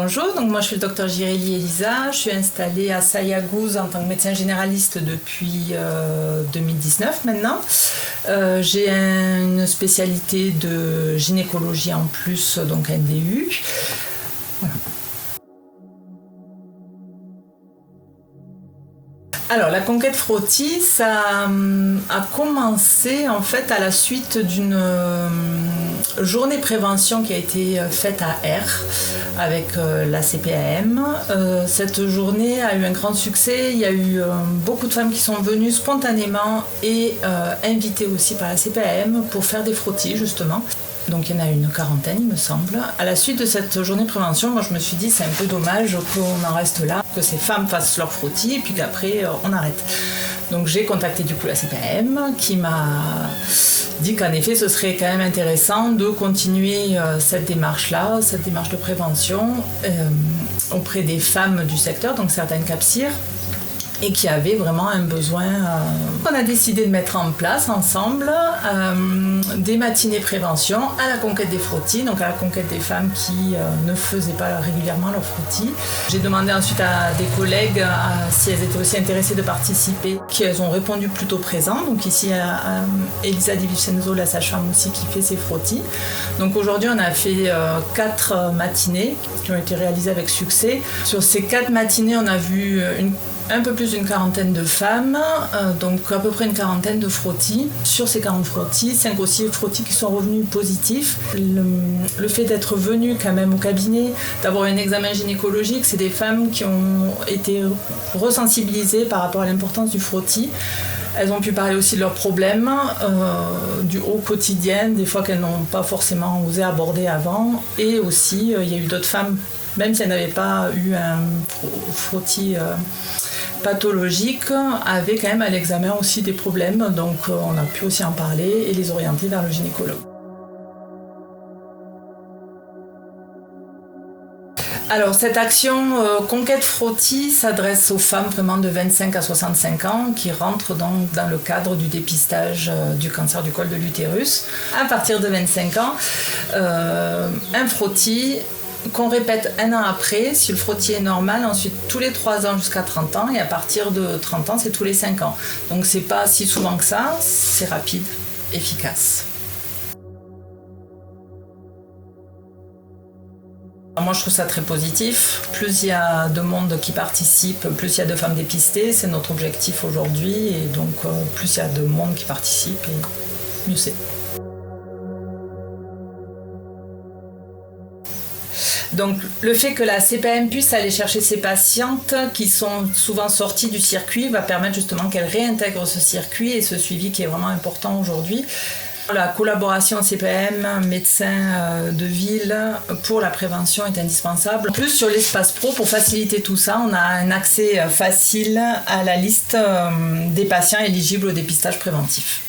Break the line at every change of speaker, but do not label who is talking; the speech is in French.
Bonjour, donc moi je suis le docteur Girélie Elisa, je suis installée à Sayagouz en tant que médecin généraliste depuis 2019 maintenant. J'ai une spécialité de gynécologie en plus, donc NDU. Voilà. Alors la conquête frottis, ça a commencé en fait à la suite d'une journée prévention qui a été faite à R avec la CPAM. Cette journée a eu un grand succès, il y a eu beaucoup de femmes qui sont venues spontanément et invitées aussi par la CPAM pour faire des frottis justement. Donc il y en a une quarantaine il me semble. À la suite de cette journée prévention, moi je me suis dit c'est un peu dommage qu'on en reste là, que ces femmes fassent leur frottis et puis qu'après on arrête. Donc j'ai contacté du coup la CPAM qui m'a dit qu'en effet ce serait quand même intéressant de continuer cette démarche-là, cette démarche de prévention auprès des femmes du secteur, donc certaines capcires, et qui avaient vraiment un besoin. On a décidé de mettre en place ensemble des matinées prévention à la conquête des frottis, donc à la conquête des femmes qui ne faisaient pas régulièrement leurs frottis. J'ai demandé ensuite à des collègues si elles étaient aussi intéressées de participer, qui elles ont répondu plutôt présent. Donc ici à Elisa Di Vincenzo, la sage-femme aussi qui fait ses frottis. Donc aujourd'hui on a fait 4 matinées qui ont été réalisées avec succès. Sur ces 4 matinées on a vu un peu plus d'une quarantaine de femmes, donc à peu près une quarantaine de frottis. Sur ces 40 frottis, 5 aussi frottis qui sont revenus positifs. Le fait d'être venues quand même au cabinet, d'avoir un examen gynécologique, c'est des femmes qui ont été resensibilisées par rapport à l'importance du frottis. Elles ont pu parler aussi de leurs problèmes, du haut quotidien, des fois qu'elles n'ont pas forcément osé aborder avant. Et aussi, il y a eu d'autres femmes, même si elles n'avaient pas eu un frottis pathologique, avaient quand même à l'examen aussi des problèmes. Donc on a pu aussi en parler et les orienter vers le gynécologue. Alors cette action Conquête Frottis s'adresse aux femmes vraiment de 25 à 65 ans qui rentrent dans le cadre du dépistage du cancer du col de l'utérus. À partir de 25 ans, un frottis qu'on répète un an après, si le frottis est normal, ensuite tous les 3 ans jusqu'à 30 ans, et à partir de 30 ans, c'est tous les 5 ans. Donc c'est pas si souvent que ça, c'est rapide, efficace. Moi je trouve ça très positif, plus il y a de monde qui participe, plus il y a de femmes dépistées, c'est notre objectif aujourd'hui, et donc plus il y a de monde qui participe, et mieux c'est. Donc le fait que la CPAM puisse aller chercher ces patientes qui sont souvent sorties du circuit va permettre justement qu'elles réintègrent ce circuit et ce suivi qui est vraiment important aujourd'hui. La collaboration CPAM, médecins de ville pour la prévention est indispensable. En plus sur l'espace pro, pour faciliter tout ça, on a un accès facile à la liste des patients éligibles au dépistage préventif.